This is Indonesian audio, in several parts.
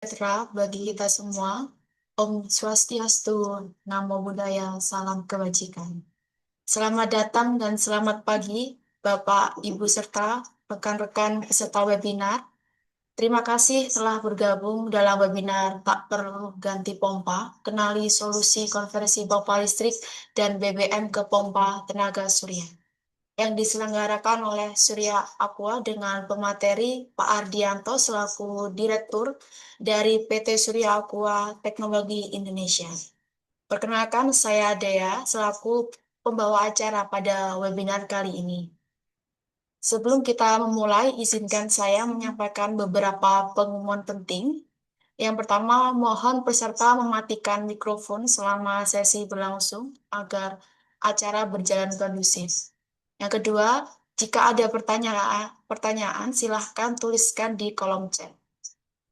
sejahtera bagi kita semua. Om Swastiastu, Namo Buddhaya, salam kebajikan. Selamat datang dan selamat pagi, Bapak, Ibu, serta rekan-rekan peserta webinar. Terima kasih telah bergabung dalam webinar Tak Perlu Ganti Pompa, Kenali Solusi Konversi Pompa Listrik dan BBM ke Pompa Tenaga Surya, yang diselenggarakan oleh Surya Aqua dengan pemateri Pak Ardianto selaku Direktur dari PT Surya Aqua Teknologi Indonesia. Perkenalkan, saya Dea selaku pembawa acara pada webinar kali ini. Sebelum kita memulai, izinkan saya menyampaikan beberapa pengumuman penting. Yang pertama, mohon peserta mematikan mikrofon selama sesi berlangsung agar acara berjalan kondusif. Yang kedua, jika ada pertanyaan, silahkan tuliskan di kolom chat.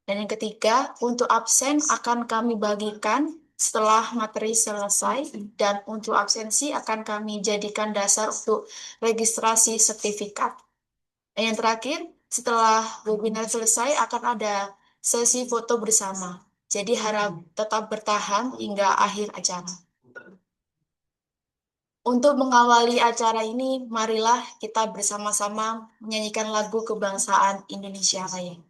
Dan yang ketiga, untuk absen akan kami bagikan setelah materi selesai, dan untuk absensi akan kami jadikan dasar untuk registrasi sertifikat. Dan yang terakhir, setelah webinar selesai akan ada sesi foto bersama. Jadi harap tetap bertahan hingga akhir acara. Untuk mengawali acara ini, marilah kita bersama-sama menyanyikan lagu kebangsaan Indonesia Raya.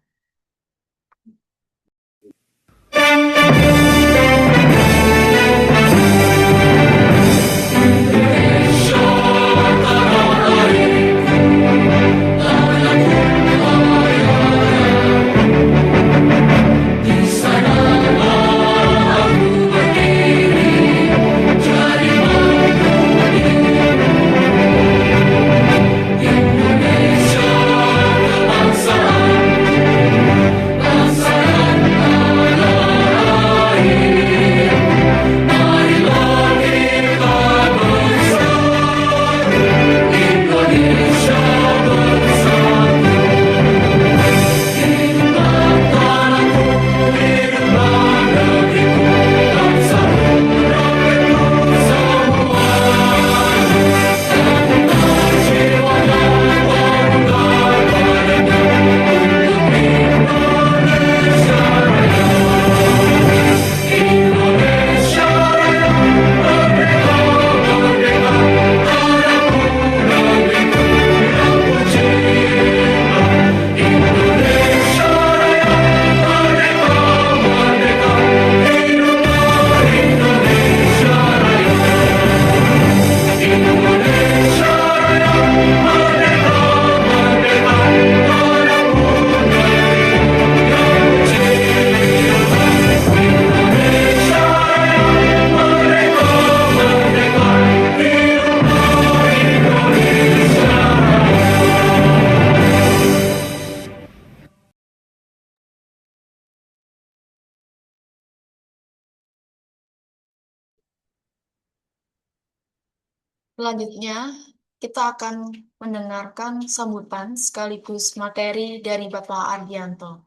Selanjutnya, kita akan mendengarkan sambutan sekaligus materi dari Bapak Ardianto.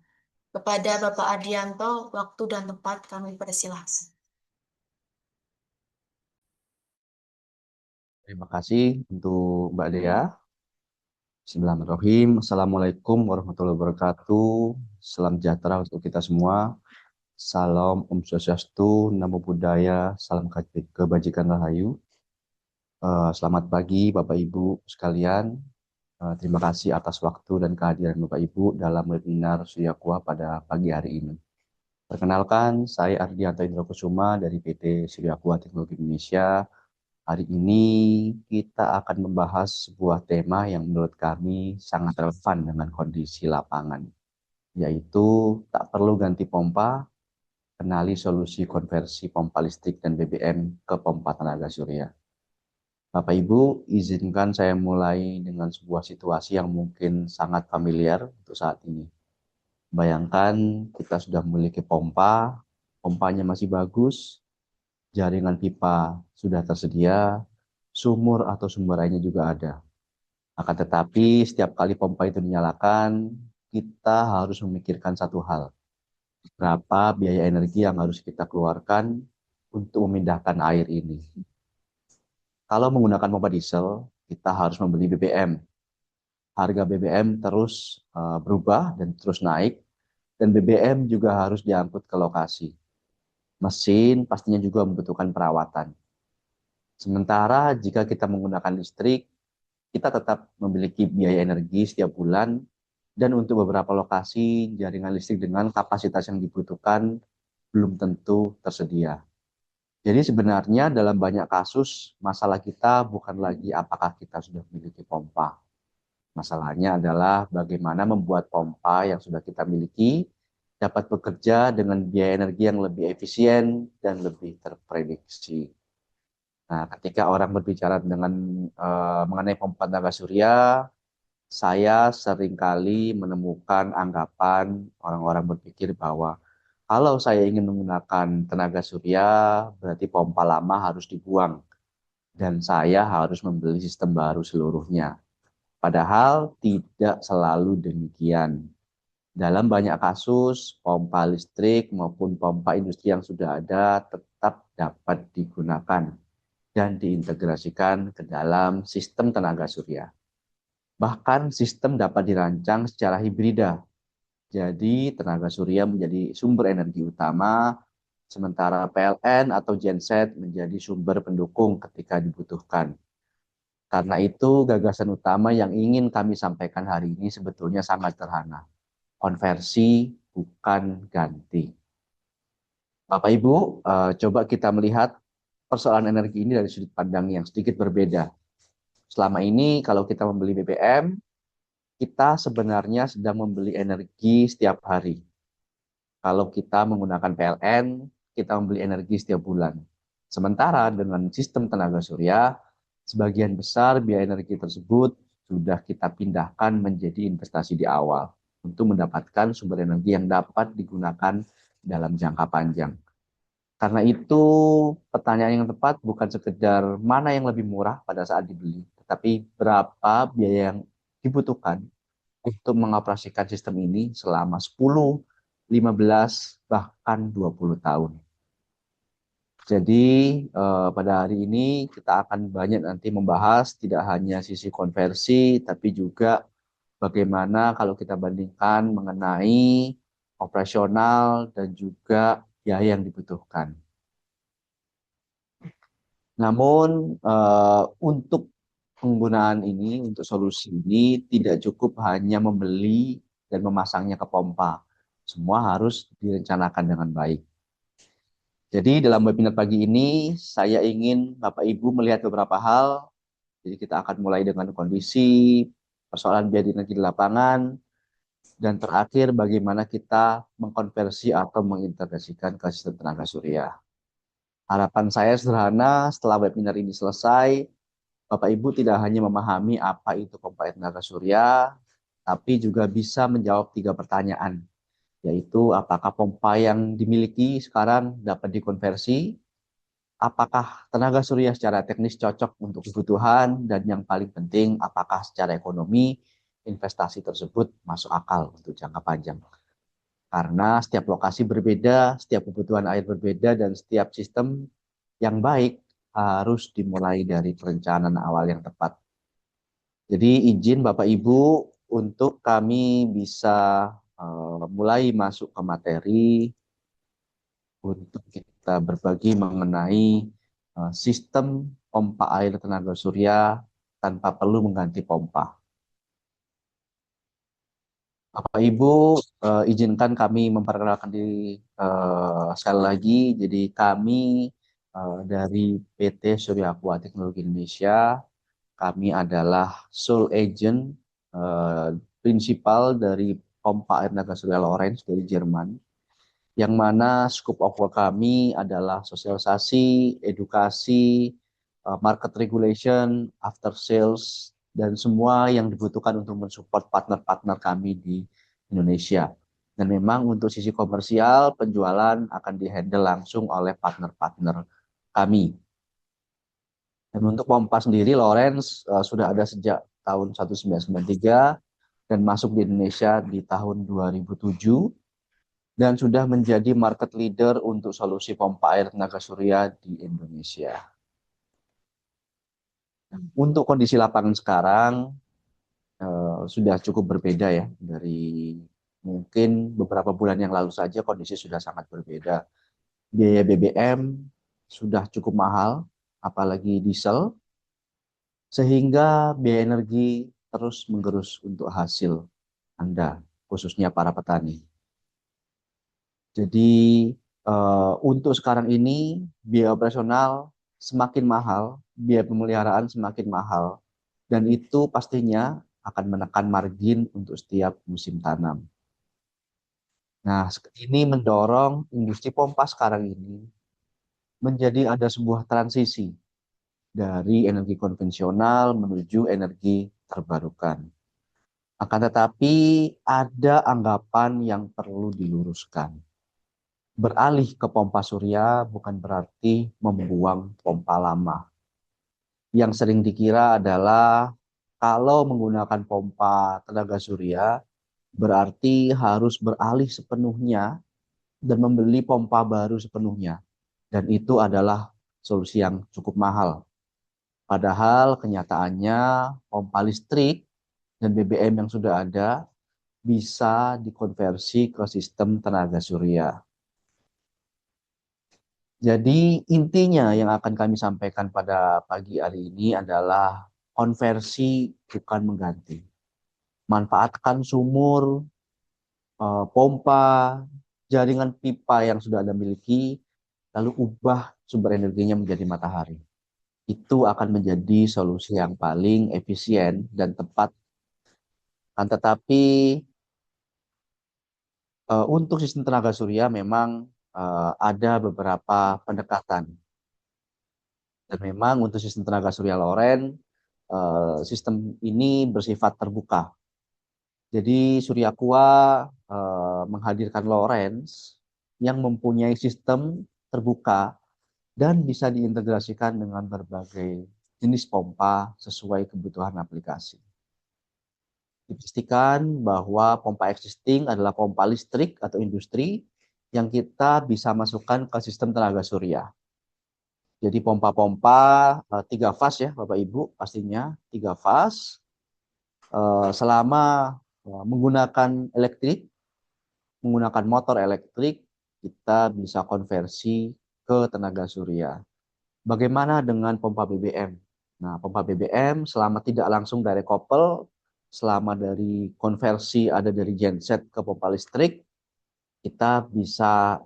Kepada Bapak Ardianto, waktu dan tempat kami persilahkan. Terima kasih untuk Mbak Dea. Bismillahirrahmanirrahim. Assalamualaikum warahmatullahi wabarakatuh. Salam sejahtera untuk kita semua. Salam Om Swastiastu, Namo Buddhaya, salam kebajikan rahayu. Selamat pagi Bapak Ibu sekalian. Terima kasih atas waktu dan kehadiran Bapak Ibu dalam webinar Surya Aqua pada pagi hari ini. Perkenalkan, saya Ardianto Indra Kusuma dari PT Surya Aqua Teknologi Indonesia. Hari ini kita akan membahas sebuah tema yang menurut kami sangat relevan dengan kondisi lapangan, yaitu tak perlu ganti pompa, kenali solusi konversi pompa listrik dan BBM ke pompa tenaga surya. Bapak Ibu, izinkan saya mulai dengan sebuah situasi yang mungkin sangat familiar untuk saat ini. Bayangkan kita sudah memiliki pompa, pompanya masih bagus, jaringan pipa sudah tersedia, sumur atau sumber airnya juga ada. Akan tetapi setiap kali pompa itu dinyalakan, kita harus memikirkan satu hal. Berapa biaya energi yang harus kita keluarkan untuk memindahkan air ini. Kalau menggunakan pompa diesel, kita harus membeli BBM. Harga BBM terus berubah dan terus naik. dan BBM juga harus diangkut ke lokasi. Mesin pastinya juga membutuhkan perawatan. Sementara jika kita menggunakan listrik, kita tetap memiliki biaya energi setiap bulan, dan untuk beberapa lokasi, jaringan listrik dengan kapasitas yang dibutuhkan belum tentu tersedia. Jadi sebenarnya dalam banyak kasus, masalah kita bukan lagi apakah kita sudah memiliki pompa. Masalahnya adalah bagaimana membuat pompa yang sudah kita miliki dapat bekerja dengan biaya energi yang lebih efisien dan lebih terprediksi. Nah, ketika orang berbicara mengenai pompa tenaga surya, saya seringkali menemukan anggapan orang-orang berpikir bahwa kalau saya ingin menggunakan tenaga surya, berarti pompa lama harus dibuang dan saya harus membeli sistem baru seluruhnya. Padahal tidak selalu demikian. Dalam banyak kasus, pompa listrik maupun pompa industri yang sudah ada tetap dapat digunakan dan diintegrasikan ke dalam sistem tenaga surya. Bahkan sistem dapat dirancang secara hibrida. Jadi tenaga surya menjadi sumber energi utama, sementara PLN atau genset menjadi sumber pendukung ketika dibutuhkan. Karena itu gagasan utama yang ingin kami sampaikan hari ini sebetulnya sangat sederhana. Konversi bukan ganti. Bapak Ibu, coba kita melihat persoalan energi ini dari sudut pandang yang sedikit berbeda. Selama ini kalau kita membeli BBM, kita sebenarnya sedang membeli energi setiap hari. Kalau kita menggunakan PLN, kita membeli energi setiap bulan. Sementara dengan sistem tenaga surya, sebagian besar biaya energi tersebut sudah kita pindahkan menjadi investasi di awal untuk mendapatkan sumber energi yang dapat digunakan dalam jangka panjang. Karena itu, pertanyaan yang tepat bukan sekedar mana yang lebih murah pada saat dibeli, tetapi berapa biaya yang dibutuhkan untuk mengoperasikan sistem ini selama 10, 15, bahkan 20 tahun. Jadi pada hari ini kita akan banyak nanti membahas tidak hanya sisi konversi, tapi juga bagaimana kalau kita bandingkan mengenai operasional dan juga biaya yang dibutuhkan. Namun untuk penggunaan ini, untuk solusi ini tidak cukup hanya membeli dan memasangnya ke pompa. Semua harus direncanakan dengan baik. Jadi dalam webinar pagi ini saya ingin Bapak Ibu melihat beberapa hal. Jadi kita akan mulai dengan kondisi, persoalan biaya energi di lapangan, dan terakhir bagaimana kita mengkonversi atau mengintegrasikan ke sistem tenaga surya. Harapan saya sederhana, setelah webinar ini selesai, Bapak Ibu tidak hanya memahami apa itu pompa tenaga surya, tapi juga bisa menjawab 3 pertanyaan, yaitu apakah pompa yang dimiliki sekarang dapat dikonversi, apakah tenaga surya secara teknis cocok untuk kebutuhan, dan yang paling penting, apakah secara ekonomi investasi tersebut masuk akal untuk jangka panjang. Karena setiap lokasi berbeda, setiap kebutuhan air berbeda, dan setiap sistem yang baik harus dimulai dari perencanaan awal yang tepat. Jadi izin Bapak Ibu untuk kami bisa mulai masuk ke materi untuk kita berbagi mengenai sistem pompa air tenaga surya tanpa perlu mengganti pompa. Bapak Ibu, izinkan kami memperkenalkan diri sekali lagi. Jadi kami dari PT Surya Aqua Teknologi Indonesia, kami adalah sole agent prinsipal dari pompa air naga surya Lawrence dari Jerman, yang mana scope of work kami adalah sosialisasi, edukasi, market regulation, after sales, dan semua yang dibutuhkan untuk mensupport partner-partner kami di Indonesia. Dan memang untuk sisi komersial, penjualan akan dihandle langsung oleh partner-partner kami. Dan untuk pompa sendiri, Lawrence sudah ada sejak tahun 1993 dan masuk di Indonesia di tahun 2007 dan sudah menjadi market leader untuk solusi pompa air tenaga surya di Indonesia. Untuk kondisi lapangan sekarang sudah cukup berbeda ya dari Mungkin beberapa bulan yang lalu saja kondisi sudah sangat berbeda. Biaya BBM sudah cukup mahal, apalagi diesel, sehingga biaya energi terus menggerus untuk hasil Anda, khususnya para petani. Jadi untuk sekarang ini biaya operasional semakin mahal, biaya pemeliharaan semakin mahal, dan itu pastinya akan menekan margin untuk setiap musim tanam. Nah, ini mendorong industri pompa sekarang ini menjadi ada sebuah transisi dari energi konvensional menuju energi terbarukan. Akan tetapi ada anggapan yang perlu diluruskan. Beralih ke pompa surya bukan berarti membuang pompa lama. Yang sering dikira adalah kalau menggunakan pompa tenaga surya berarti harus beralih sepenuhnya dan membeli pompa baru sepenuhnya. Dan itu adalah solusi yang cukup mahal. Padahal kenyataannya pompa listrik dan BBM yang sudah ada bisa dikonversi ke sistem tenaga surya. Jadi intinya yang akan kami sampaikan pada pagi hari ini adalah konversi bukan mengganti. Manfaatkan sumur, pompa, jaringan pipa yang sudah Anda miliki, lalu ubah sumber energinya menjadi matahari. Itu akan menjadi solusi yang paling efisien dan tepat. Kan tetapi untuk sistem tenaga surya memang ada beberapa pendekatan. Dan memang untuk sistem tenaga surya Loren, sistem ini bersifat terbuka. Jadi Surya Aqua menghadirkan Lorentz yang mempunyai sistem terbuka dan bisa diintegrasikan dengan berbagai jenis pompa sesuai kebutuhan aplikasi. Dipastikan bahwa pompa existing adalah pompa listrik atau industri yang kita bisa masukkan ke sistem tenaga surya. Jadi pompa-pompa 3 fase ya Bapak Ibu, pastinya 3 fase selama menggunakan elektrik, menggunakan motor elektrik, kita bisa konversi ke tenaga surya. Bagaimana dengan pompa BBM? Nah, pompa BBM selama tidak langsung dari couple, selama dari konversi ada dari genset ke pompa listrik, kita bisa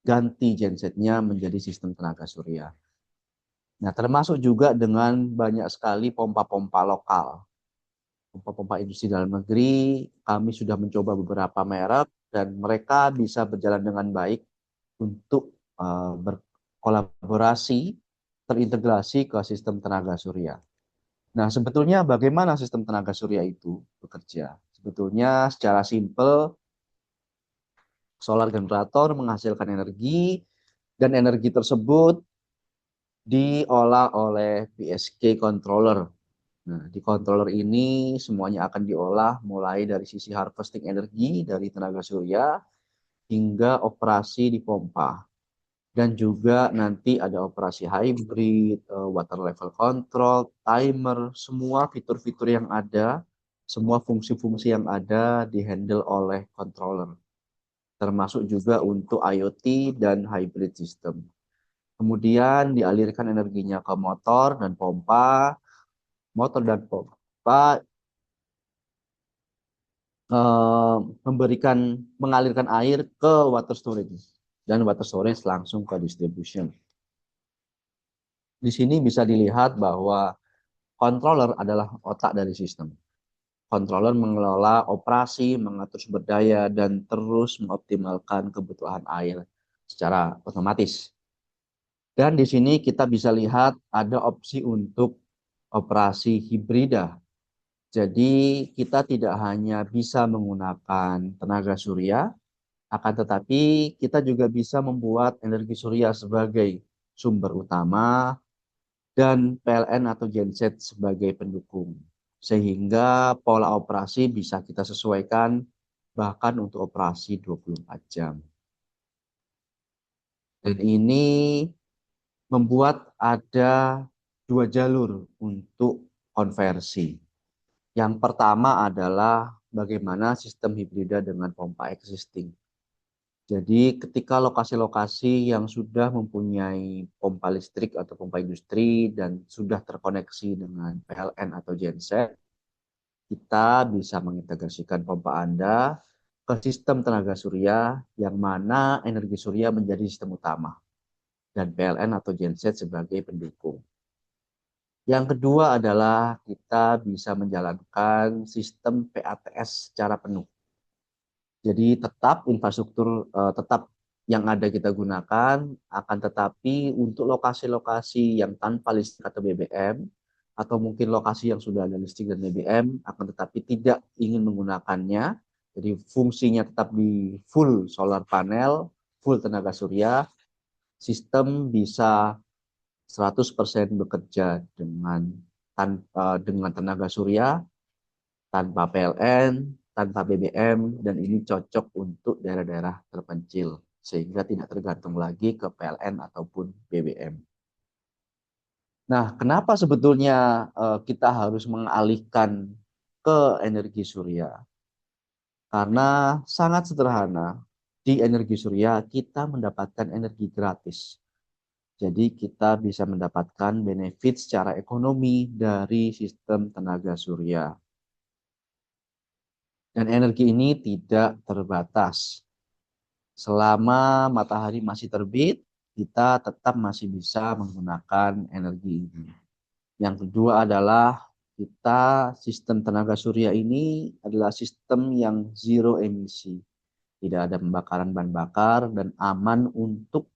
ganti gensetnya menjadi sistem tenaga surya. Nah, termasuk juga dengan banyak sekali pompa-pompa lokal. Pompa-pompa industri dalam negeri, kami sudah mencoba beberapa merek dan mereka bisa berjalan dengan baik untuk berkolaborasi, terintegrasi ke sistem tenaga surya. Nah, sebetulnya bagaimana sistem tenaga surya itu bekerja? Sebetulnya secara simpel, solar generator menghasilkan energi dan energi tersebut diolah oleh PSK controller. Nah, di controller ini semuanya akan diolah mulai dari sisi harvesting energi dari tenaga surya hingga operasi di pompa. Dan juga nanti ada operasi hybrid, water level control, timer, semua fitur-fitur yang ada, semua fungsi-fungsi yang ada dihandle oleh controller. Termasuk juga untuk IoT dan hybrid system. Kemudian dialirkan energinya ke motor dan pompa. Motor dan pompa mengalirkan air ke water storage. Dan water storage langsung ke distribution. Di sini bisa dilihat bahwa controller adalah otak dari sistem. Controller mengelola operasi, mengatur sumber daya, dan terus mengoptimalkan kebutuhan air secara otomatis. Dan di sini kita bisa lihat ada opsi untuk operasi hibrida. Jadi kita tidak hanya bisa menggunakan tenaga surya, akan tetapi kita juga bisa membuat energi surya sebagai sumber utama dan PLN atau genset sebagai pendukung. Sehingga pola operasi bisa kita sesuaikan bahkan untuk operasi 24 jam. Dan ini membuat ada 2 jalur untuk konversi. Yang pertama adalah bagaimana sistem hibrida dengan pompa existing. Jadi ketika lokasi-lokasi yang sudah mempunyai pompa listrik atau pompa industri dan sudah terkoneksi dengan PLN atau genset, kita bisa mengintegrasikan pompa Anda ke sistem tenaga surya yang mana energi surya menjadi sistem utama dan PLN atau genset sebagai pendukung. Yang kedua adalah kita bisa menjalankan sistem PATS secara penuh. Jadi tetap infrastruktur tetap yang ada kita gunakan, akan tetapi untuk lokasi-lokasi yang tanpa listrik atau BBM, atau mungkin lokasi yang sudah ada listrik dan BBM, akan tetapi tidak ingin menggunakannya, jadi fungsinya tetap di full solar panel, full tenaga surya, sistem bisa 100% bekerja dengan tenaga surya, tanpa PLN, tanpa BBM, dan ini cocok untuk daerah-daerah terpencil, sehingga tidak tergantung lagi ke PLN ataupun BBM. Nah, kenapa sebetulnya kita harus mengalihkan ke energi surya? Karena sangat sederhana, di energi surya kita mendapatkan energi gratis. Jadi kita bisa mendapatkan benefit secara ekonomi dari sistem tenaga surya. Dan energi ini tidak terbatas. Selama matahari masih terbit, kita tetap masih bisa menggunakan energi ini. Yang kedua adalah kita sistem tenaga surya ini adalah sistem yang zero emisi. Tidak ada pembakaran bahan bakar dan aman untuk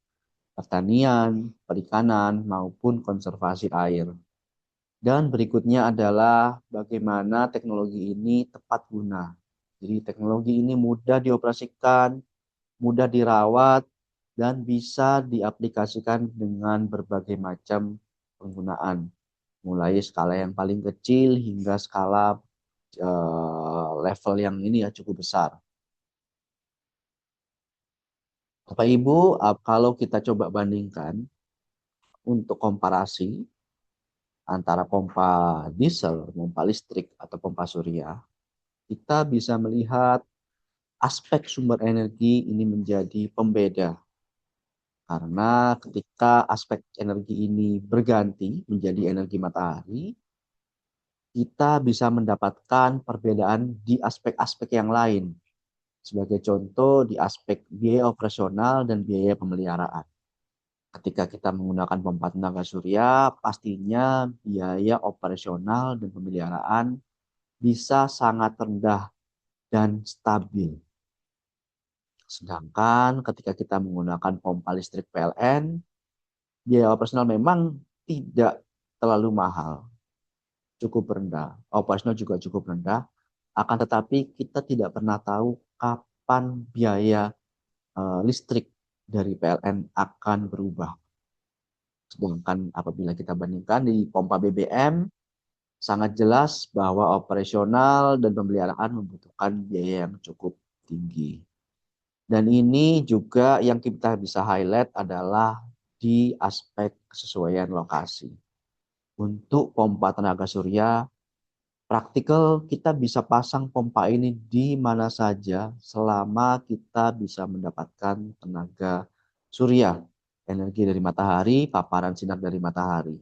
pertanian, perikanan, maupun konservasi air. Dan berikutnya adalah bagaimana teknologi ini tepat guna. Jadi teknologi ini mudah dioperasikan, mudah dirawat, dan bisa diaplikasikan dengan berbagai macam penggunaan. Mulai skala yang paling kecil hingga skala level yang ini ya cukup besar. Bapak Ibu, kalau kita coba bandingkan untuk komparasi antara pompa diesel, pompa listrik, atau pompa surya, kita bisa melihat aspek sumber energi ini menjadi pembeda. Karena ketika aspek energi ini berganti menjadi energi matahari, kita bisa mendapatkan perbedaan di aspek-aspek yang lain. Sebagai contoh di aspek biaya operasional dan biaya pemeliharaan. Ketika kita menggunakan pompa tenaga surya, pastinya biaya operasional dan pemeliharaan bisa sangat rendah dan stabil. Sedangkan ketika kita menggunakan pompa listrik PLN, biaya operasional memang tidak terlalu mahal, cukup rendah. Operasional juga cukup rendah, akan tetapi kita tidak pernah tahu kapan biaya listrik dari PLN akan berubah. Sedangkan apabila kita bandingkan di pompa BBM, sangat jelas bahwa operasional dan pemeliharaan membutuhkan biaya yang cukup tinggi. Dan ini juga yang kita bisa highlight adalah di aspek kesesuaian lokasi. Untuk pompa tenaga surya, praktikal kita bisa pasang pompa ini di mana saja selama kita bisa mendapatkan tenaga surya, energi dari matahari, paparan sinar dari matahari.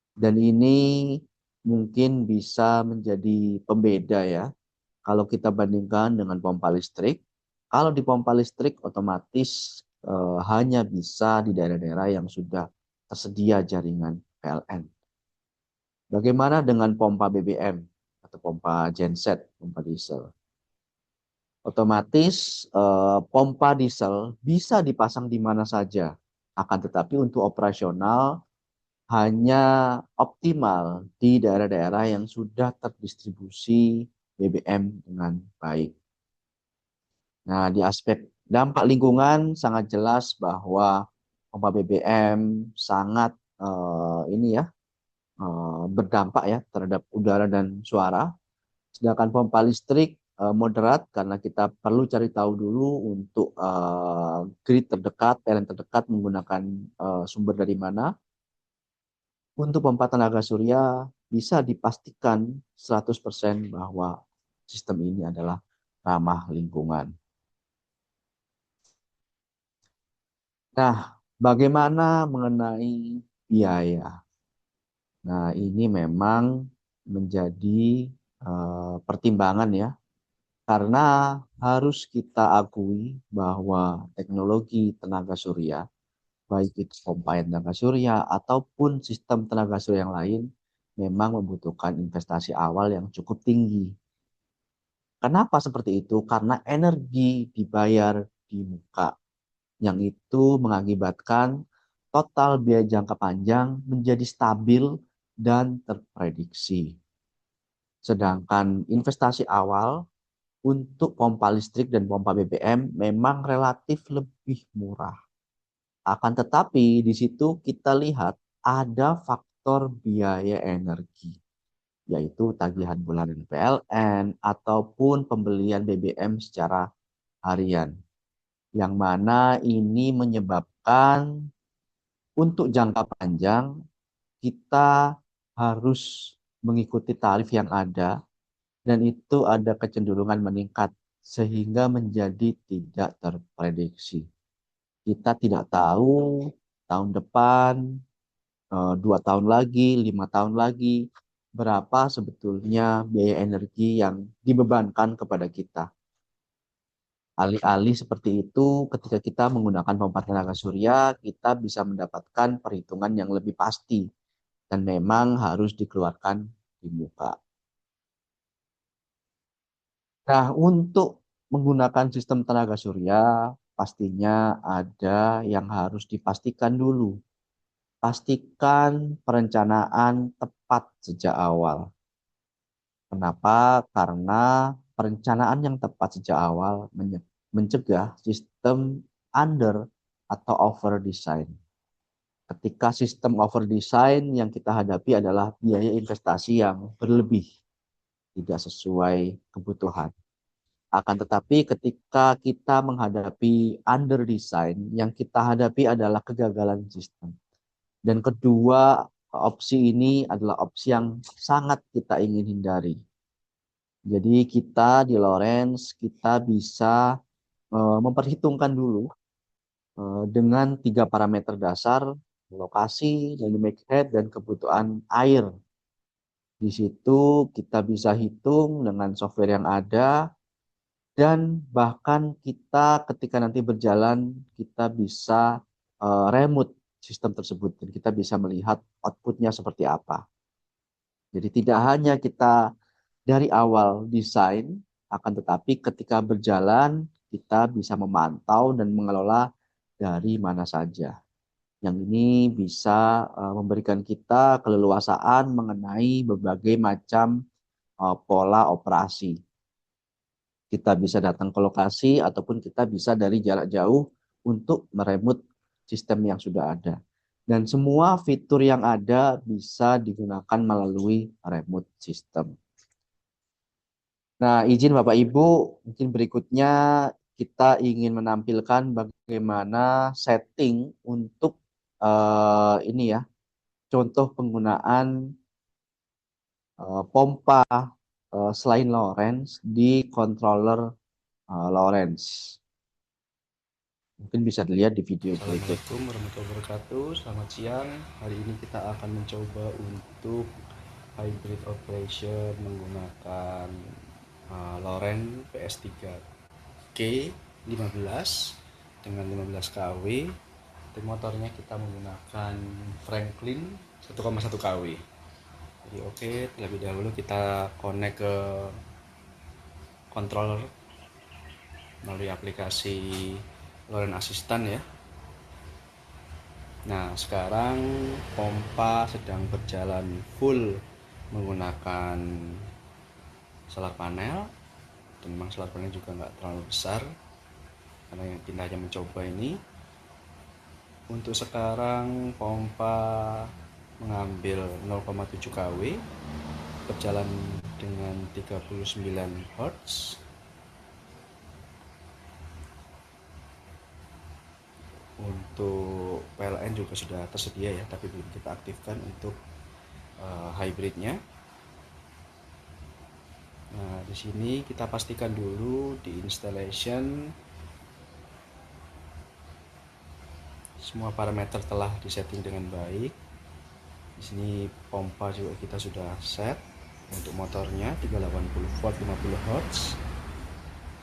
Dan ini mungkin bisa menjadi pembeda ya, kalau kita bandingkan dengan pompa listrik. Kalau di pompa listrik otomatis hanya bisa di daerah-daerah yang sudah tersedia jaringan PLN. Bagaimana dengan pompa BBM atau pompa genset, pompa diesel? Otomatis pompa diesel bisa dipasang di mana saja. Akan tetapi untuk operasional hanya optimal di daerah-daerah yang sudah terdistribusi BBM dengan baik. Nah, di aspek dampak lingkungan sangat jelas bahwa pompa BBM sangat ini ya berdampak ya terhadap udara dan suara. Sedangkan pompa listrik moderat karena kita perlu cari tahu dulu untuk grid terdekat, PLN terdekat menggunakan sumber dari mana. Untuk pompa tenaga surya bisa dipastikan 100% bahwa sistem ini adalah ramah lingkungan. Nah, bagaimana mengenai biaya? Nah, ini memang menjadi pertimbangan ya, karena harus kita akui bahwa teknologi tenaga surya, baik itu pompa tenaga surya ataupun sistem tenaga surya yang lain, memang membutuhkan investasi awal yang cukup tinggi. Kenapa seperti itu? Karena energi dibayar di muka, yang itu mengakibatkan total biaya jangka panjang menjadi stabil dan terprediksi. Sedangkan investasi awal untuk pompa listrik dan pompa BBM memang relatif lebih murah. Akan tetapi di situ kita lihat ada faktor biaya energi, yaitu tagihan bulanan PLN ataupun pembelian BBM secara harian. Yang mana ini menyebabkan untuk jangka panjang kita harus mengikuti tarif yang ada dan itu ada kecenderungan meningkat sehingga menjadi tidak terprediksi. Kita tidak tahu tahun depan, 2 tahun lagi, 5 tahun lagi, berapa sebetulnya biaya energi yang dibebankan kepada kita. Alih-alih seperti itu, ketika kita menggunakan pompa tenaga surya, kita bisa mendapatkan perhitungan yang lebih pasti dan memang harus dikeluarkan di muka. Nah, untuk menggunakan sistem tenaga surya, pastinya ada yang harus dipastikan dulu. Pastikan perencanaan tepat sejak awal. Kenapa? Karena perencanaan yang tepat sejak awal mencegah sistem under atau over design. Ketika sistem over design yang kita hadapi adalah biaya investasi yang berlebih, tidak sesuai kebutuhan. Akan tetapi ketika kita menghadapi under design, yang kita hadapi adalah kegagalan sistem. Dan kedua, opsi ini adalah opsi yang sangat kita ingin hindari. Jadi kita di Lawrence, kita bisa memperhitungkan dulu dengan 3 parameter dasar, lokasi, dynamic head, dan kebutuhan air. Di situ kita bisa hitung dengan software yang ada, dan bahkan kita ketika nanti berjalan, kita bisa remote sistem tersebut, dan kita bisa melihat outputnya seperti apa. Jadi tidak hanya kita dari awal desain, akan tetapi ketika berjalan, kita bisa memantau dan mengelola dari mana saja. Yang ini bisa memberikan kita keleluasaan mengenai berbagai macam pola operasi. Kita bisa datang ke lokasi ataupun kita bisa dari jarak jauh untuk meremut sistem yang sudah ada. Dan semua fitur yang ada bisa digunakan melalui remote system. Nah, izin Bapak Ibu, mungkin berikutnya kita ingin menampilkan bagaimana setting untuk ini ya, contoh penggunaan pompa selain Lawrence di controller Lawrence. Mungkin bisa dilihat di video berikut. Assalamualaikum warahmatullahi wabarakatuh. Selamat siang. Hari ini kita akan mencoba untuk hybrid operation menggunakan Lawrence PS3K 15 dengan 15 kW. Dan motornya kita menggunakan Franklin 1,1 kW. Jadi oke, terlebih dahulu kita connect ke controller melalui aplikasi Lawrence Assistant ya. Nah, sekarang pompa sedang berjalan full menggunakan solar panel, dan memang solar panel juga nggak terlalu besar karena yang kita hanya mencoba ini. Untuk sekarang pompa mengambil 0,7 kW, berjalan dengan 39 Hz. Untuk PLN juga sudah tersedia ya, tapi belum kita aktifkan untuk hybridnya. Nah, di sini kita pastikan dulu di installation semua parameter telah disetting dengan baik. Di sini pompa juga kita sudah set untuk motornya 380 volt 50 Hz.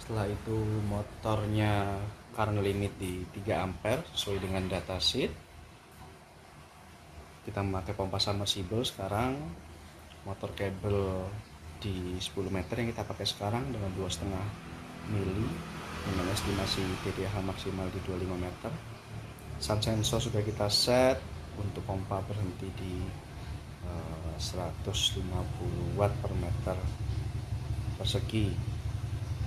Setelah itu motornya current limit di 3 ampere sesuai dengan datasheet. Kita memakai pompa submersible sekarang, motor kabel di 10 meter yang kita pakai sekarang dengan 2,5 mili dengan estimasi TDH maksimal di 25 meter. Sun sensor sudah kita set untuk pompa berhenti di 150 watt per meter persegi.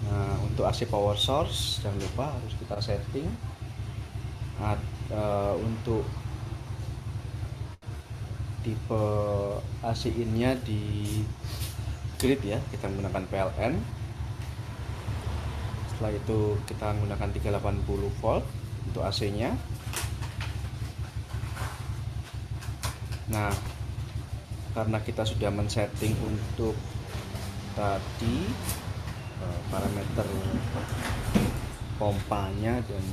Nah, untuk AC power source jangan lupa harus kita setting. Untuk tipe AC in-nya di grid ya, kita menggunakan PLN. Setelah itu kita menggunakan 380 volt untuk AC-nya. Nah, karena kita sudah men-setting untuk tadi parameter pompanya dan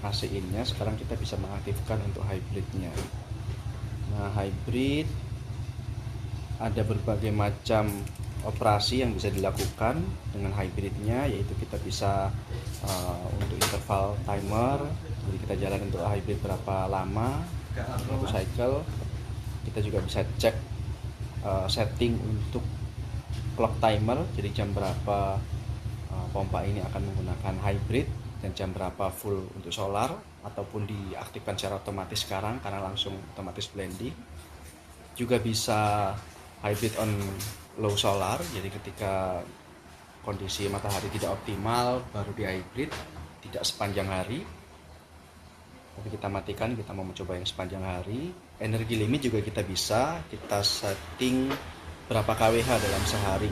AC in-nya, sekarang kita bisa mengaktifkan untuk hybridnya. Nah, hybrid ada berbagai macam operasi yang bisa dilakukan dengan hybridnya, yaitu kita bisa untuk interval timer, jadi kita jalan untuk hybrid berapa lama, satu cycle. Kita juga bisa cek setting untuk clock timer, jadi jam berapa pompa ini akan menggunakan hybrid dan jam berapa full untuk solar, ataupun diaktifkan secara otomatis sekarang karena langsung otomatis blending. Juga bisa hybrid on low solar, jadi ketika kondisi matahari tidak optimal baru di hybrid, tidak sepanjang hari. Tapi kita matikan, kita mau mencoba yang sepanjang hari. Energi limit juga kita bisa, kita setting berapa kWh dalam sehari.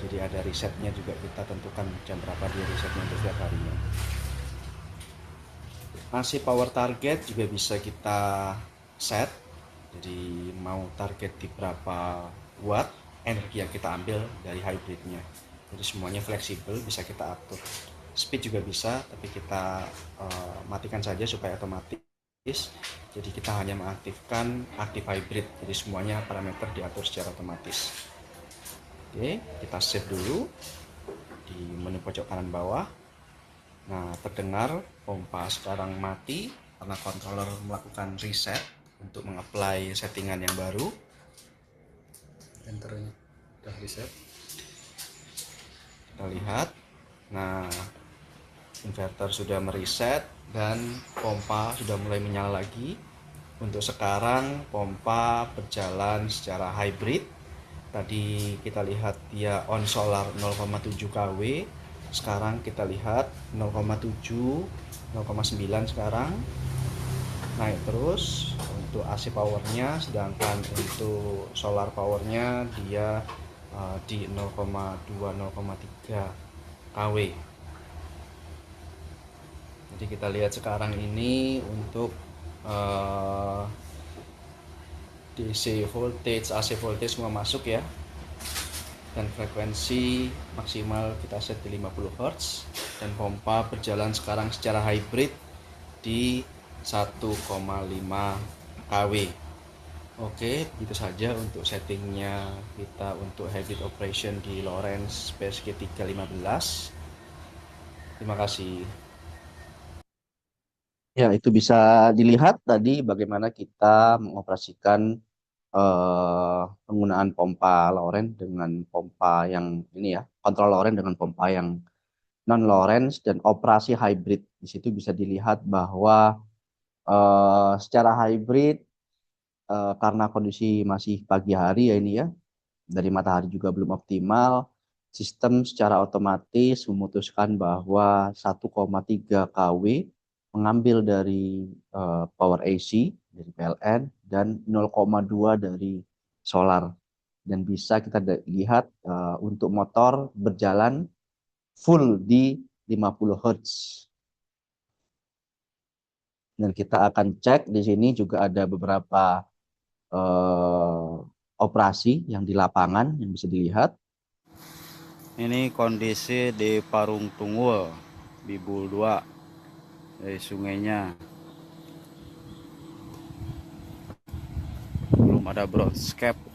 Jadi ada resetnya juga, kita tentukan jam berapa dia resetnya untuk setiap harinya. AC power target juga bisa kita set, jadi mau target di berapa watt energi yang kita ambil dari hybridnya. Jadi semuanya fleksibel, bisa kita atur. Speed juga bisa, tapi kita matikan saja supaya otomatis. Jadi kita hanya mengaktifkan aktif hybrid, jadi semuanya parameter diatur secara otomatis. Oke, kita save dulu di menu pojok kanan bawah. Nah, terdengar pompa sekarang mati karena controller melakukan reset untuk mengapply settingan yang baru. Enternya sudah reset. Kita lihat. Nah, inverter sudah mereset dan pompa sudah mulai menyala lagi. Untuk sekarang pompa berjalan secara hybrid. Tadi kita lihat dia on solar 0,7 kW. Sekarang kita lihat 0,7, 0,9 sekarang. Naik terus untuk AC powernya, sedangkan untuk solar powernya dia di 0,2, 0,3 kW. Jadi kita lihat sekarang ini untuk DC voltage, AC voltage semua masuk ya, dan frekuensi maksimal kita set di 50 Hz, dan pompa berjalan sekarang secara hybrid di 1,5 kW. Oke, begitu saja untuk settingnya kita untuk hybrid operation di Lowrance PSG 315. Terima kasih. Ya, itu bisa dilihat tadi bagaimana kita mengoperasikan penggunaan pompa Lowrance dengan pompa yang ini ya, kontrol Lowrance dengan pompa yang non Lowrance dan operasi hybrid. Di situ bisa dilihat bahwa secara hybrid karena kondisi masih pagi hari ya ini ya, dari matahari juga belum optimal, sistem secara otomatis memutuskan bahwa 1,3 kW mengambil dari power AC dari PLN dan 0,2 dari solar, dan bisa kita lihat untuk motor berjalan full di 50 Hz. Dan kita akan cek di sini juga ada beberapa operasi yang di lapangan yang bisa dilihat. Ini kondisi di Parung Tunggul, Bibul 2, dari sungainya. Belum ada broadscape.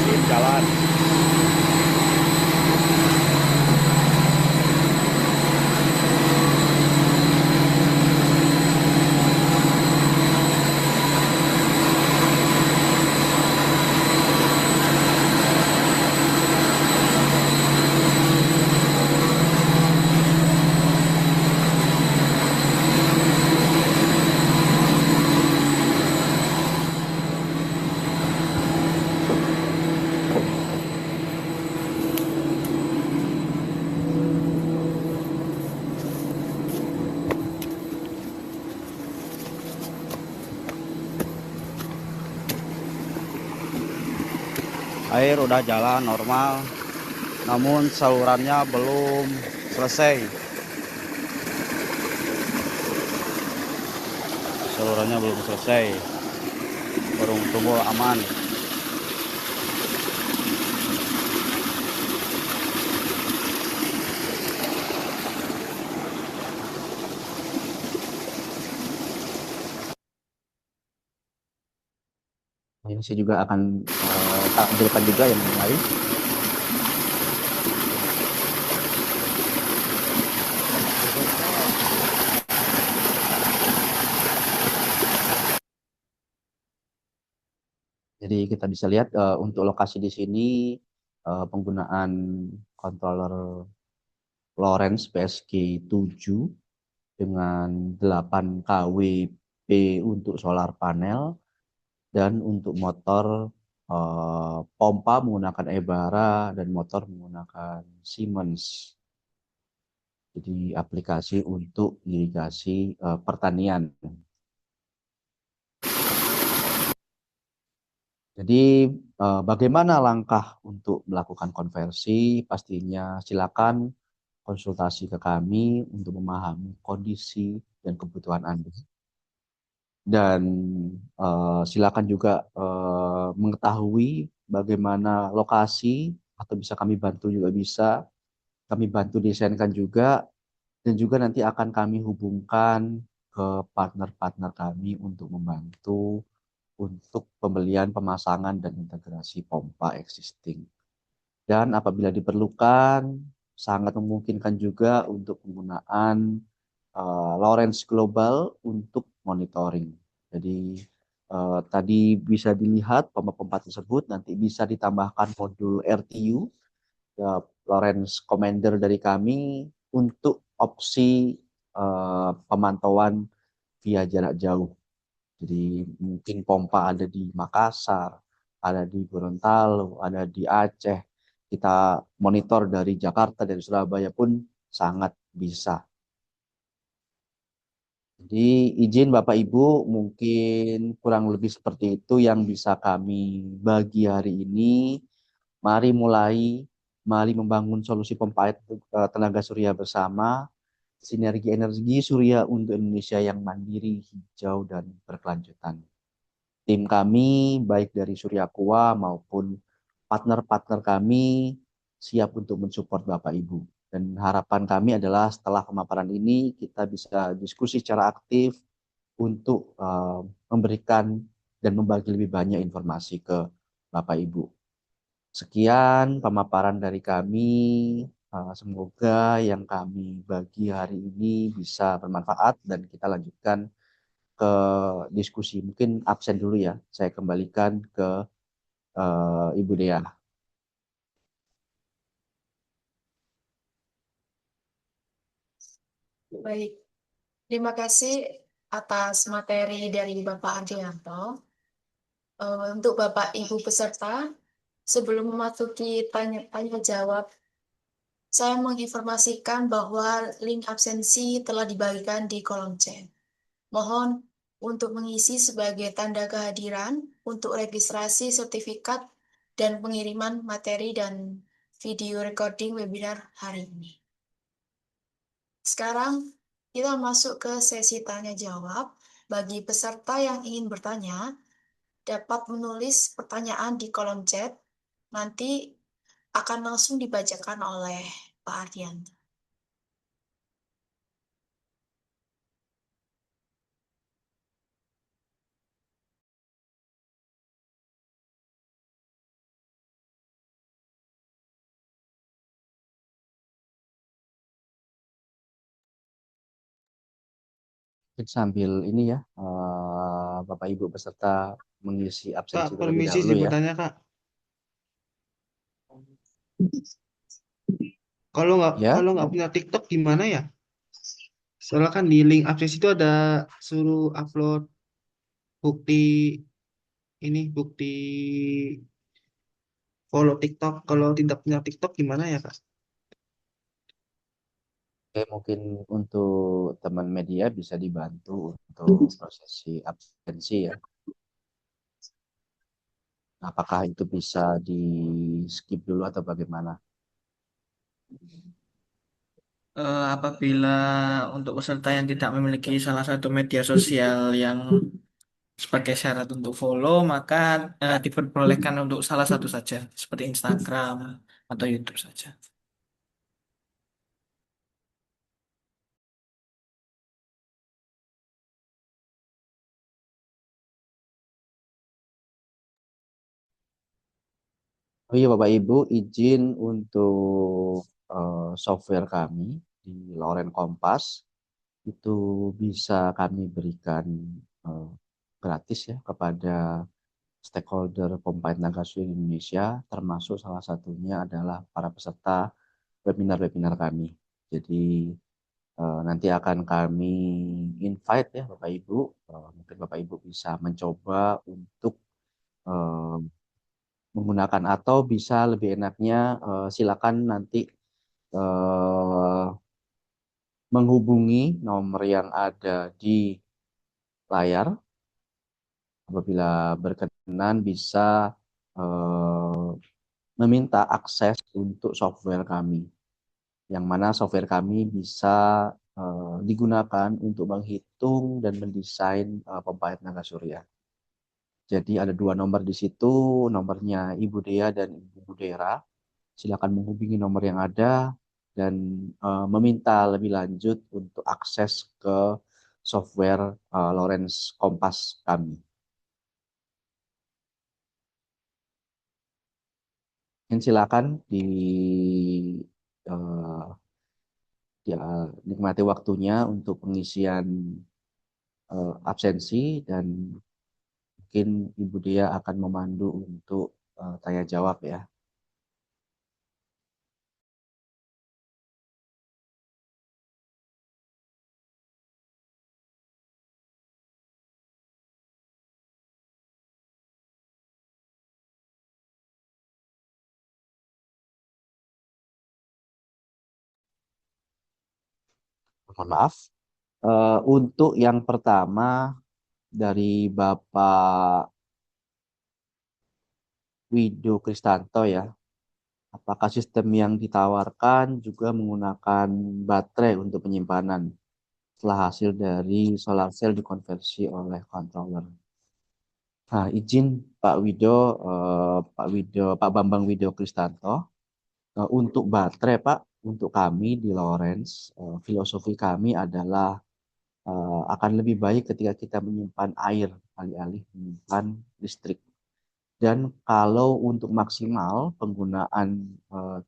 Sip, jalan. Air udah jalan normal, namun salurannya belum selesai. Salurannya belum selesai. Parung Tunggul aman. Ini saya juga akan tampilkan juga yang lain. Jadi kita bisa lihat untuk lokasi di sini penggunaan controller Lawrence PSG 7 dengan 8 kW P untuk solar panel dan untuk motor pompa menggunakan Ebara dan motor menggunakan Siemens. Jadi aplikasi untuk irigasi pertanian. Jadi bagaimana langkah untuk melakukan konversi? Pastinya silakan konsultasi ke kami untuk memahami kondisi dan kebutuhan Anda. Dan silakan juga mengetahui bagaimana lokasi atau bisa kami bantu juga bisa. Kami bantu desainkan juga dan juga nanti akan kami hubungkan ke partner-partner kami untuk membantu untuk pembelian, pemasangan, dan integrasi pompa existing. Dan apabila diperlukan, sangat memungkinkan juga untuk penggunaan Lawrence Global untuk monitoring. Jadi tadi bisa dilihat pompa-pompa tersebut nanti bisa ditambahkan modul RTU, Lawrence Commander dari kami untuk opsi pemantauan via jarak jauh. Jadi mungkin pompa ada di Makassar, ada di Gorontalo, ada di Aceh. Kita monitor dari Jakarta, dari Surabaya pun sangat bisa. Jadi izin Bapak Ibu, mungkin kurang lebih seperti itu yang bisa kami bagi hari ini. Mari mulai, mari membangun solusi pompa air tenaga surya bersama, sinergi energi surya untuk Indonesia yang mandiri, hijau, dan berkelanjutan. Tim kami, baik dari Surya Aqua maupun partner-partner kami, siap untuk mensupport Bapak Ibu. Dan harapan kami adalah setelah pemaparan ini, kita bisa diskusi secara aktif untuk memberikan dan membagi lebih banyak informasi ke Bapak Ibu. Sekian pemaparan dari kami. Semoga yang kami bagi hari ini bisa bermanfaat dan kita lanjutkan ke diskusi. Mungkin absen dulu ya. Saya kembalikan ke Ibu Dea. Baik, terima kasih atas materi dari Bapak Adrianto. Untuk Bapak Ibu peserta, sebelum memasuki tanya jawab Saya menginformasikan bahwa link absensi telah dibagikan di kolom chat. Mohon untuk mengisi sebagai tanda kehadiran untuk registrasi sertifikat dan pengiriman materi dan video recording webinar hari ini. Sekarang kita masuk ke sesi tanya jawab. Bagi peserta yang ingin bertanya, dapat menulis pertanyaan di kolom chat. Nanti akan langsung dibacakan oleh Pak Ardian. Sambil ini ya, Bapak Ibu peserta mengisi Kak, absensi terlebih permisi dahulu sih ya. bertanya, Kak. Kalau Ya, nggak punya TikTok gimana ya? Soalnya kan di link absensi itu ada suruh upload bukti bukti follow TikTok. Kalau tidak punya TikTok gimana ya, Kak? oke, mungkin untuk teman media bisa dibantu untuk prosesi absensi ya. Apakah itu bisa di skip dulu atau bagaimana? Apabila untuk peserta yang tidak memiliki salah satu media sosial yang sebagai syarat untuk follow, maka diperbolehkan untuk salah satu saja, seperti Instagram atau YouTube saja. Oh iya Bapak Ibu, izin untuk software kami di Loren Kompas itu bisa kami berikan eh, gratis ya kepada stakeholder Combined Nagasui Indonesia, termasuk salah satunya adalah para peserta webinar-webinar kami. Jadi nanti akan kami invite ya Bapak Ibu, mungkin Bapak Ibu bisa mencoba untuk eh, menggunakan atau bisa lebih enaknya silakan nanti eh, menghubungi nomor yang ada di layar. Apabila berkenan bisa eh, meminta akses untuk software kami, yang mana software kami bisa digunakan untuk menghitung dan mendesain pembangkit naga surya. Jadi ada dua nomor di situ, nomornya Ibu Dea dan Ibu Budera. Silakan menghubungi nomor yang ada dan meminta lebih lanjut untuk akses ke software Lawrence Kompas kami. Dan silakan eh, ya, nikmati waktunya untuk pengisian absensi dan mungkin Ibu Dia akan memandu untuk tanya jawab ya. Mohon maaf. Untuk yang pertama dari Bapak Wido Kristanto ya, apakah sistem yang ditawarkan juga menggunakan baterai untuk penyimpanan setelah hasil dari solar cell dikonversi oleh controller? Nah, izin Pak Wido, Pak Bambang Wido Kristanto, untuk baterai Pak, untuk kami di Lawrence, filosofi kami adalah akan lebih baik ketika kita menyimpan air alih-alih menyimpan listrik. Dan kalau untuk maksimal penggunaan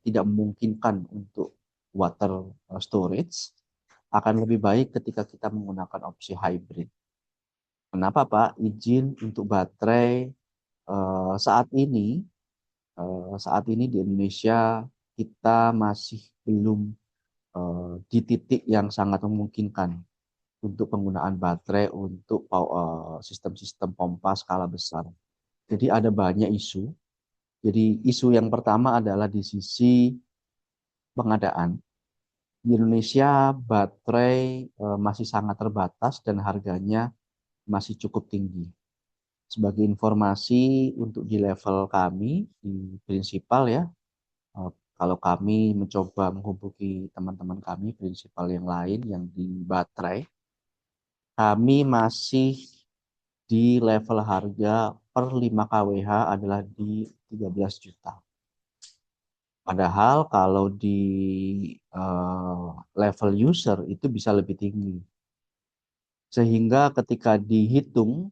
tidak memungkinkan untuk water storage, akan lebih baik ketika kita menggunakan opsi hybrid. Kenapa Pak? Izin untuk baterai saat ini di Indonesia kita masih belum di titik yang sangat memungkinkan untuk penggunaan baterai untuk sistem-sistem pompa skala besar. Jadi ada banyak isu. Jadi isu yang pertama adalah di sisi pengadaan. Di Indonesia baterai masih sangat terbatas dan harganya masih cukup tinggi. Sebagai informasi untuk di level kami di prinsipal ya, kalau kami mencoba menghubungi teman-teman kami prinsipal yang lain yang di baterai, kami masih di level harga per 5 kWh adalah di 13 juta. Padahal kalau di level user itu bisa lebih tinggi. Sehingga ketika dihitung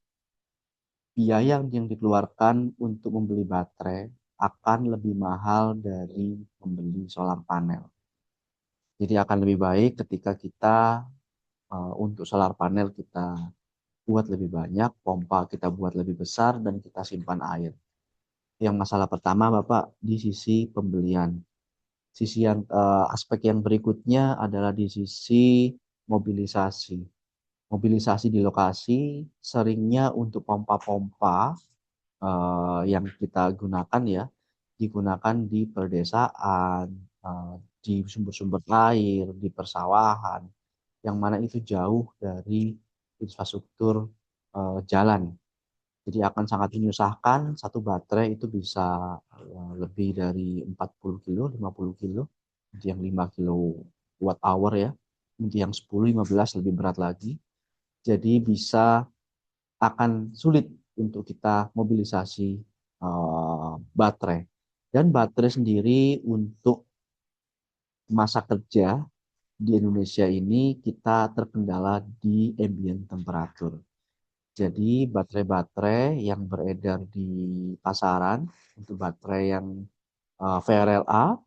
biaya yang dikeluarkan untuk membeli baterai akan lebih mahal dari membeli solar panel. Jadi akan lebih baik ketika kita untuk solar panel kita buat lebih banyak, pompa kita buat lebih besar, dan kita simpan air. Yang masalah pertama Bapak di sisi pembelian. Sisi yang aspek yang berikutnya adalah di sisi mobilisasi. Mobilisasi di lokasi seringnya untuk pompa-pompa yang kita gunakan ya, digunakan di perdesaan, di sumber-sumber air, di persawahan, yang mana itu jauh dari infrastruktur jalan. Jadi akan sangat menyusahkan, satu baterai itu bisa lebih dari 40 kilo, 50 kilo, untuk yang 5 kilo watt hour ya, untuk yang 10, 15 lebih berat lagi. Jadi bisa akan sulit untuk kita mobilisasi baterai. Dan baterai sendiri untuk masa kerja di Indonesia ini kita terkendala di ambient temperature. Jadi baterai-baterai yang beredar di pasaran untuk baterai yang VRLA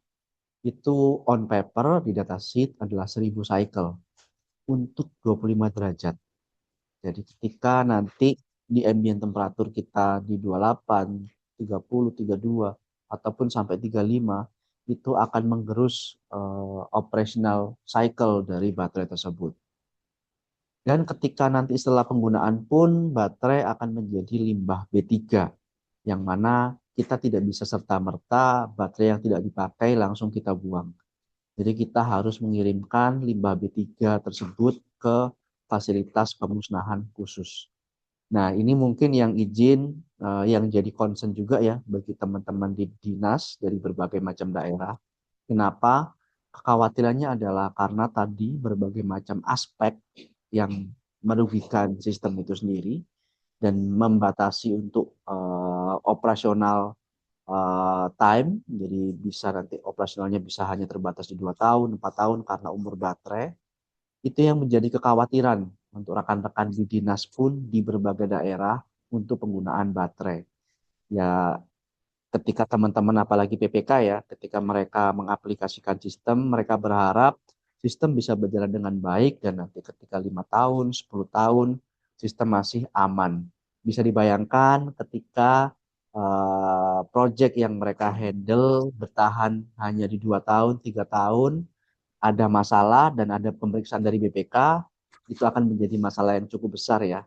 itu on paper di datasheet adalah 1000 cycle untuk 25 derajat. Jadi ketika nanti di ambient temperatur kita di 28, 30, 32 ataupun sampai 35 itu akan menggerus operational cycle dari baterai tersebut. Dan ketika nanti setelah penggunaan pun baterai akan menjadi limbah B3, yang mana kita tidak bisa serta-merta baterai yang tidak dipakai langsung kita buang. Jadi kita harus mengirimkan limbah B3 tersebut ke fasilitas pemusnahan khusus. Nah, ini mungkin yang yang jadi concern juga ya bagi teman-teman di dinas dari berbagai macam daerah. Kenapa? Kekhawatirannya adalah karena tadi berbagai macam aspek yang merugikan sistem itu sendiri dan membatasi untuk operasional time, jadi bisa nanti operasionalnya bisa hanya terbatas di 2 tahun, 4 tahun karena umur baterai. Itu yang menjadi kekhawatiran untuk rekan-rekan di dinas pun di berbagai daerah untuk penggunaan baterai. Ya, ketika teman-teman apalagi PPK ya, ketika mereka mengaplikasikan sistem, mereka berharap sistem bisa berjalan dengan baik dan nanti ketika 5 tahun, 10 tahun, sistem masih aman. Bisa dibayangkan ketika project yang mereka handle bertahan hanya di 2 tahun, 3 tahun, ada masalah dan ada pemeriksaan dari BPK, itu akan menjadi masalah yang cukup besar ya.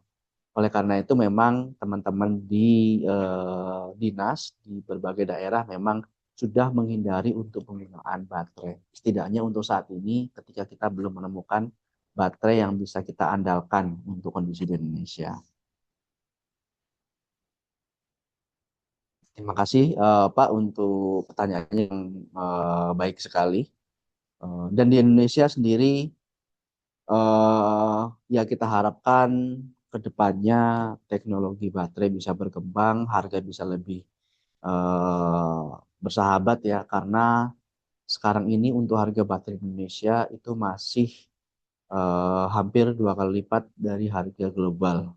Oleh karena itu memang teman-teman di dinas di berbagai daerah memang sudah menghindari untuk penggunaan baterai. Setidaknya untuk saat ini ketika kita belum menemukan baterai yang bisa kita andalkan untuk kondisi di Indonesia. Terima kasih Pak untuk pertanyaannya yang baik sekali. Dan di Indonesia sendiri ya kita harapkan ke depannya teknologi baterai bisa berkembang, harga bisa lebih bersahabat ya, karena sekarang ini untuk harga baterai Indonesia itu masih hampir 2 kali lipat dari harga global.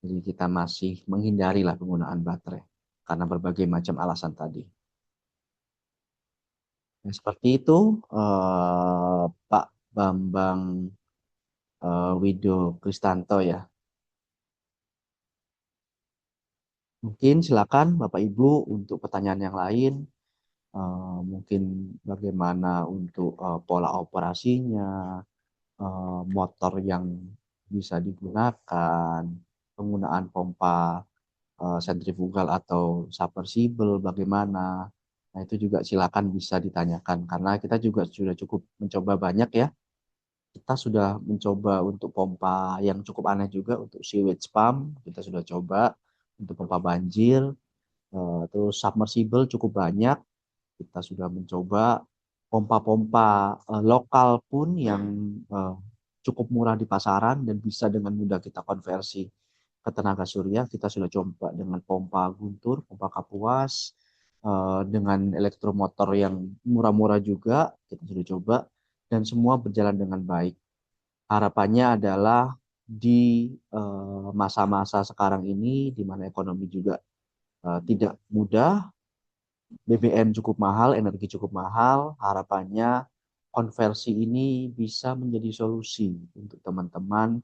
Jadi kita masih menghindari lah penggunaan baterai karena berbagai macam alasan tadi. Nah, seperti itu Pak Bambang Wido Kristanto ya. Mungkin silakan Bapak Ibu untuk pertanyaan yang lain, mungkin bagaimana untuk pola operasinya, motor yang bisa digunakan, penggunaan pompa sentrifugal atau submersible bagaimana, Nah, itu juga silakan bisa ditanyakan karena kita juga sudah cukup mencoba banyak ya. Kita sudah mencoba untuk pompa yang cukup aneh juga untuk sewage pump, kita sudah coba untuk pompa banjir, terus submersible cukup banyak. Kita sudah mencoba pompa-pompa lokal pun yang eh, cukup murah di pasaran dan bisa dengan mudah kita konversi ke tenaga surya. Kita sudah coba dengan pompa Guntur, pompa Kapuas, dengan elektromotor yang murah-murah juga. Kita sudah coba dan semua berjalan dengan baik. Harapannya adalah di masa-masa sekarang ini, di mana ekonomi juga tidak mudah, BBM cukup mahal, energi cukup mahal, harapannya konversi ini bisa menjadi solusi untuk teman-teman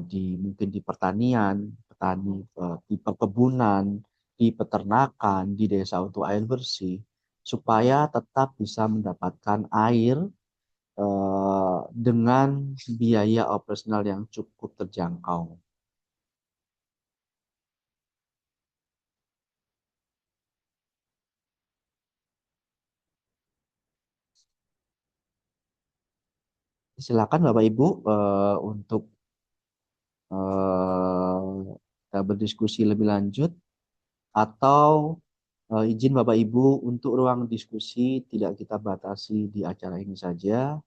di mungkin di pertanian, petani di perkebunan, di peternakan, di desa untuk air bersih, supaya tetap bisa mendapatkan air dengan biaya operasional yang cukup terjangkau. Silakan Bapak Ibu untuk kita berdiskusi lebih lanjut atau izin Bapak Ibu untuk ruang diskusi tidak kita batasi di acara ini saja.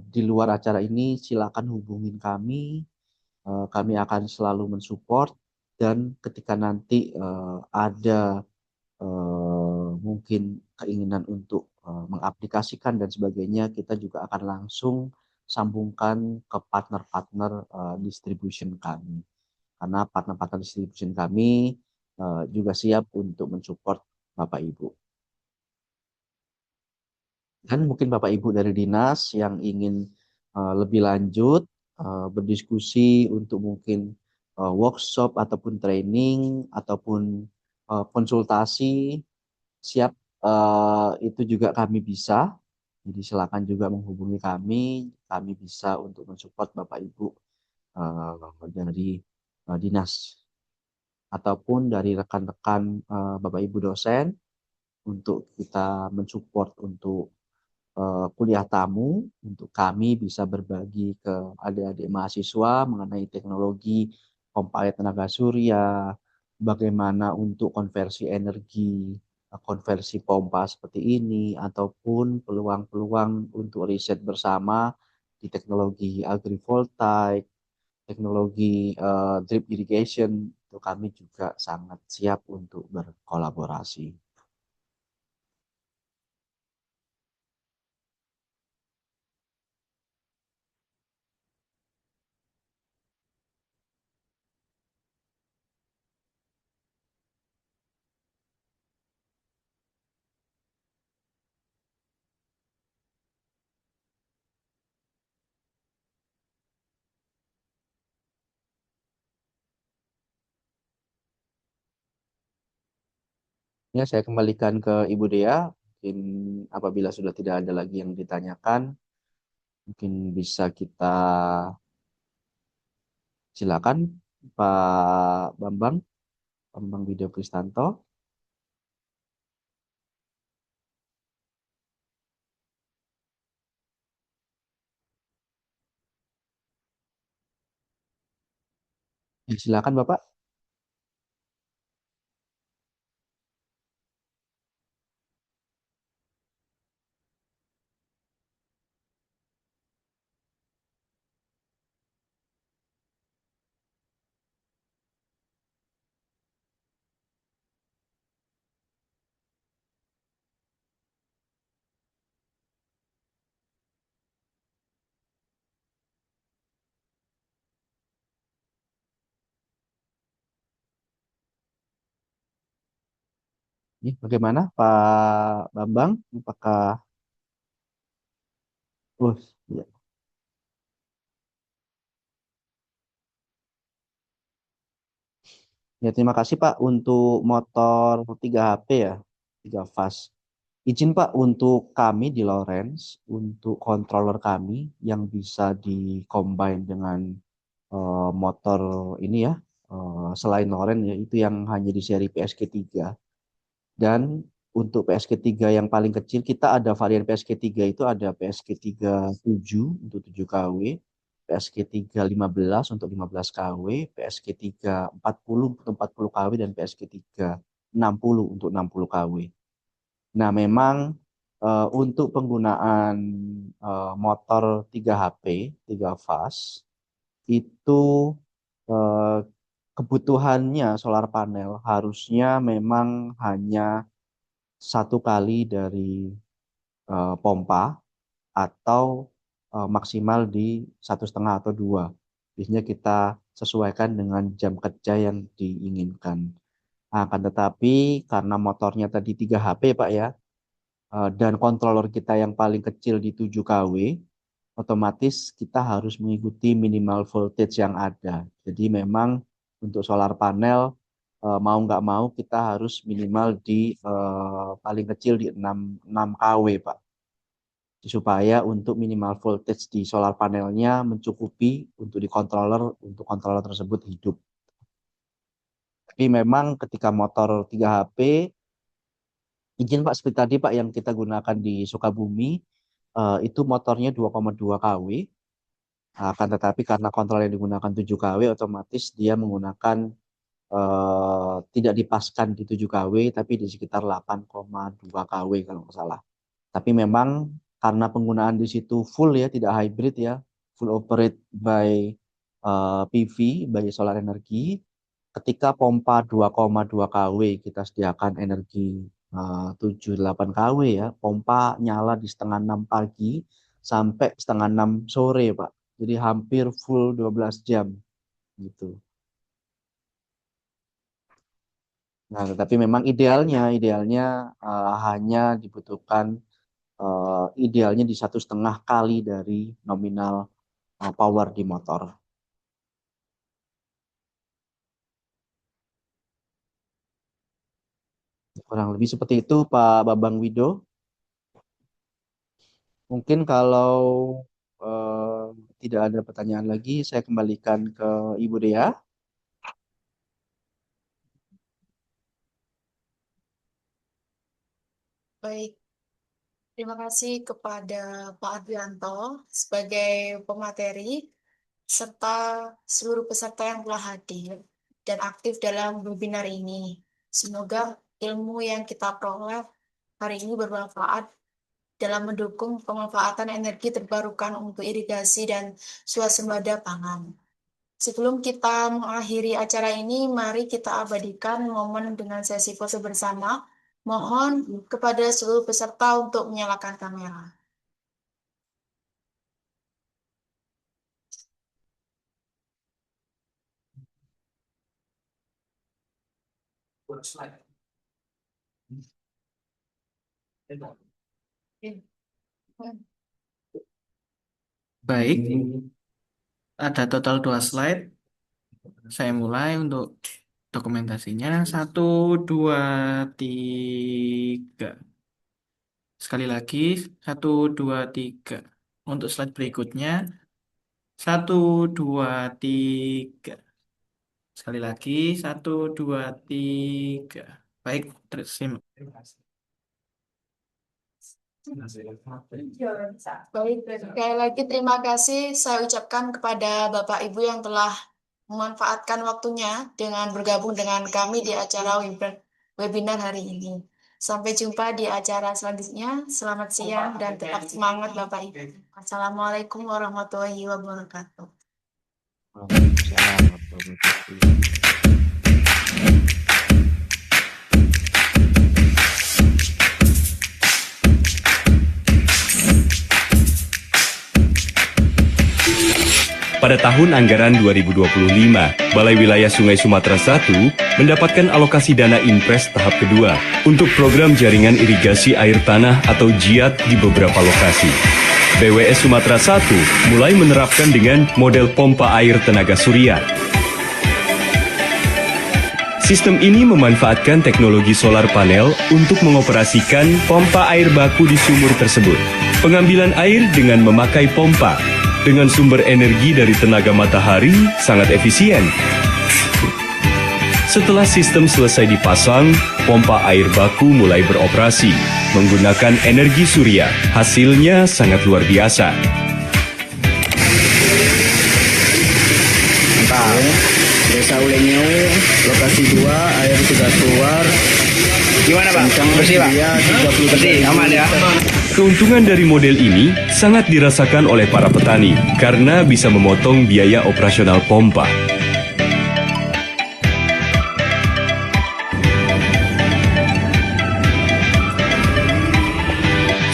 Di luar acara ini silakan hubungin kami. Kami akan selalu mensupport dan ketika nanti ada mungkin keinginan untuk mengaplikasikan dan sebagainya, kita juga akan langsung sambungkan ke partner-partner distribution kami. Karena partner-partner distribution kami juga siap untuk mensupport Bapak Ibu. Dan mungkin Bapak Ibu dari dinas yang ingin lebih lanjut berdiskusi untuk mungkin workshop ataupun training ataupun konsultasi siap, itu juga kami bisa. Jadi silakan juga menghubungi kami. Kami bisa untuk mensupport Bapak Ibu dari dinas ataupun dari rekan-rekan Bapak Ibu dosen untuk kita mensupport untuk kuliah tamu, untuk kami bisa berbagi ke adik-adik mahasiswa mengenai teknologi pompa air tenaga surya, bagaimana untuk konversi energi, konversi pompa seperti ini, ataupun peluang-peluang untuk riset bersama di teknologi agrivoltaik, teknologi drip irrigation, itu kami juga sangat siap untuk berkolaborasi. Ya, saya kembalikan ke Ibu Dea. Mungkin apabila sudah tidak ada lagi yang ditanyakan, mungkin bisa kita silakan Pak Bambang, Bambang Widyo Kristanto. Ya, silakan Bapak. Ya, bagaimana Pak Bambang? Apakah ya. Ya, terima kasih Pak untuk motor 3 HP ya, 3 fast. Izin Pak untuk kami di Lawrence, untuk controller kami yang bisa di-combine dengan motor ini ya, selain Lawrence ya, itu yang hanya di seri PSK 3. Dan untuk PSG3 yang paling kecil, kita ada varian PSG3 itu ada PSG3 7 untuk 7 kW, PSG3 15 untuk 15 kW, PSG3 40 untuk 40 kW, dan PSG3 60 untuk 60 kW. Nah, memang untuk penggunaan motor 3 HP, 3 fas, itu kebutuhannya solar panel harusnya memang hanya 1 kali dari pompa, atau maksimal di 1,5 atau 2. Biasanya kita sesuaikan dengan jam kerja yang diinginkan. Akan tetapi karena motornya tadi 3 HP Pak ya, dan controller kita yang paling kecil di 7 kW, otomatis kita harus mengikuti minimal voltage yang ada. Jadi memang untuk solar panel mau nggak mau kita harus minimal di paling kecil di 6 kW Pak. Supaya untuk minimal voltage di solar panelnya mencukupi untuk untuk controller tersebut hidup. Tapi memang ketika motor 3 HP, izin Pak seperti tadi Pak yang kita gunakan di Sukabumi, itu motornya 2,2 kW. Akan tetapi karena kontrol yang digunakan 7 kW, otomatis dia menggunakan tidak dipaskan di 7 kW, tapi di sekitar 8,2 kW kalau nggak salah. Tapi memang karena penggunaan di situ full ya, tidak hybrid ya, full operate by PV, by solar energi. Ketika pompa 2,2 kW kita sediakan energi 7-8 kW ya, pompa nyala di 5:30 pagi sampai 5:30 sore Pak. Jadi hampir full 12 jam gitu. Nah, tetapi memang idealnya hanya dibutuhkan idealnya di 1,5 kali dari nominal power di motor. Kurang lebih seperti itu Pak Bambang Wido. Mungkin kalau tidak ada pertanyaan lagi, saya kembalikan ke Ibu Dea. Baik, terima kasih kepada Pak Adrianto sebagai pemateri, serta seluruh peserta yang telah hadir dan aktif dalam webinar ini. Semoga ilmu yang kita peroleh hari ini bermanfaat dalam mendukung pemanfaatan energi terbarukan untuk irigasi dan swasembada pangan. Sebelum kita mengakhiri acara ini, mari kita abadikan momen dengan sesi pose bersama. Mohon kepada seluruh peserta untuk menyalakan kamera. Baik, ada total 2 slide. Saya mulai untuk dokumentasinya. 1, 2, 3. Sekali lagi, 1, 2, 3. Untuk slide berikutnya, 1, 2, 3. Sekali lagi, 1, 2, 3. Baik, terima kasih. Baik, sekali lagi terima kasih saya ucapkan kepada Bapak Ibu yang telah memanfaatkan waktunya dengan bergabung dengan kami di acara webinar hari ini. Sampai jumpa di acara selanjutnya. Selamat siang dan tetap semangat Bapak Ibu. Assalamualaikum warahmatullahi wabarakatuh. Waalaikumsalam warahmatullahi wabarakatuh. Pada tahun anggaran 2025, Balai Wilayah Sungai Sumatera I mendapatkan alokasi dana Impres tahap kedua untuk program jaringan irigasi air tanah atau JIAT di beberapa lokasi. BWS Sumatera I mulai menerapkan dengan model pompa air tenaga surya. Sistem ini memanfaatkan teknologi solar panel untuk mengoperasikan pompa air baku di sumur tersebut. Pengambilan air dengan memakai pompa dengan sumber energi dari tenaga matahari sangat efisien. Setelah sistem selesai dipasang, pompa air baku mulai beroperasi menggunakan energi surya. Hasilnya sangat luar biasa. Mantap. Desa Ulenyewe, lokasi 2, air sudah keluar. Gimana Pak? Bersih Pak? Bersih, aman ya? Keuntungan dari model ini sangat dirasakan oleh para petani karena bisa memotong biaya operasional pompa.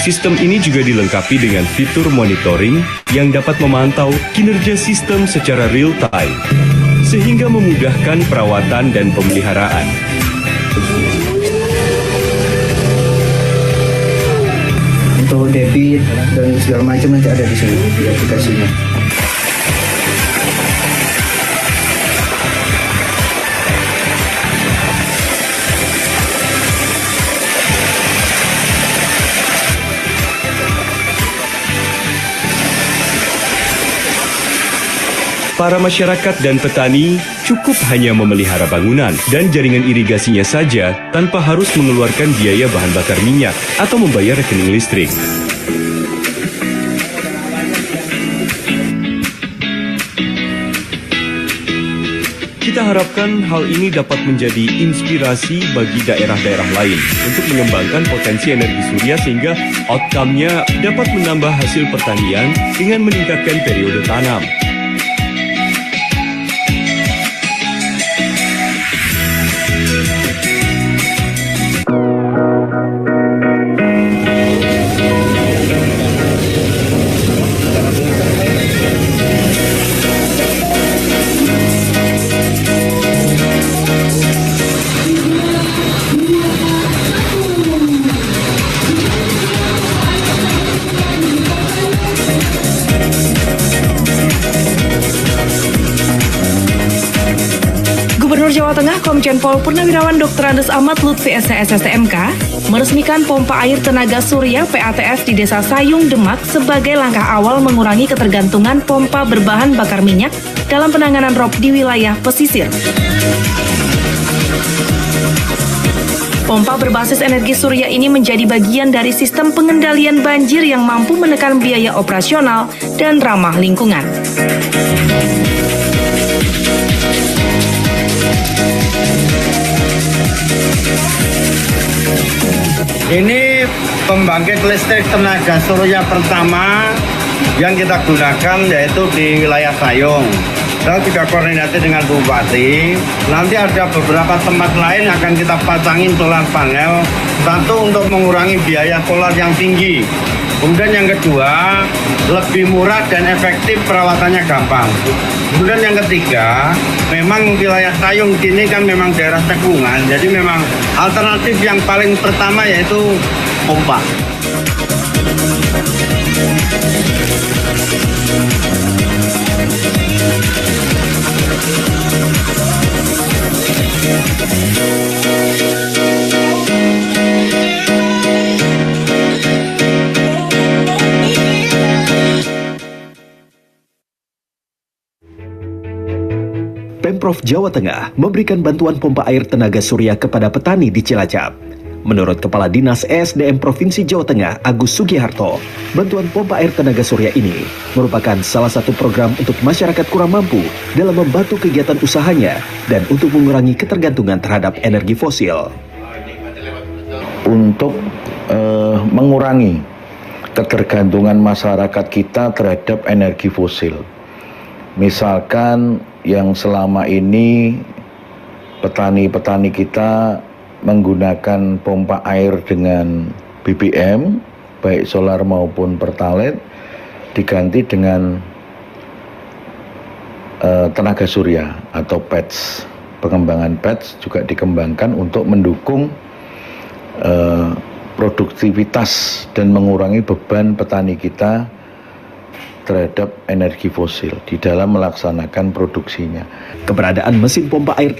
Sistem ini juga dilengkapi dengan fitur monitoring yang dapat memantau kinerja sistem secara real time, sehingga memudahkan perawatan dan pemeliharaan. Untuk debit dan segala macam nanti ada di sini di aplikasinya. Para masyarakat dan petani cukup hanya memelihara bangunan dan jaringan irigasinya saja tanpa harus mengeluarkan biaya bahan bakar minyak atau membayar rekening listrik. Kita harapkan hal ini dapat menjadi inspirasi bagi daerah-daerah lain untuk mengembangkan potensi energi surya sehingga outcome-nya dapat menambah hasil pertanian dengan meningkatkan periode tanam. Gubernur Jawa Tengah Komjen Pol Purnawirawan Dr. Andes Ahmad Lutfi SHSSTMK meresmikan pompa air tenaga surya PATS di Desa Sayung, Demak sebagai langkah awal mengurangi ketergantungan pompa berbahan bakar minyak dalam penanganan rob di wilayah pesisir. Pompa berbasis energi surya ini menjadi bagian dari sistem pengendalian banjir yang mampu menekan biaya operasional dan ramah lingkungan. Ini pembangkit listrik tenaga surya pertama yang kita gunakan yaitu di wilayah Sayung. Kita juga koordinasi dengan Bupati. Nanti ada beberapa tempat lain akan kita pasangin solar panel. Satu untuk mengurangi biaya solar yang tinggi. Kemudian yang kedua, lebih murah dan efektif, perawatannya gampang. Kemudian yang ketiga, memang wilayah Sayung sini kan memang daerah cekungan, jadi memang alternatif yang paling pertama yaitu pompa. Pemprov Jawa Tengah memberikan bantuan pompa air tenaga surya kepada petani di Cilacap. Menurut Kepala Dinas ESDM Provinsi Jawa Tengah, Agus Sugiharto, bantuan pompa air tenaga surya ini merupakan salah satu program untuk masyarakat kurang mampu dalam membantu kegiatan usahanya dan untuk mengurangi ketergantungan terhadap energi fosil. Untuk mengurangi ketergantungan masyarakat kita terhadap energi fosil. Misalkan yang selama ini petani-petani kita menggunakan pompa air dengan BBM, baik solar maupun pertalite, diganti dengan tenaga surya atau PETS. Pengembangan PETS juga dikembangkan untuk mendukung produktivitas dan mengurangi beban petani kita terhadap energi fosil di dalam melaksanakan produksinya. Keberadaan mesin pompa air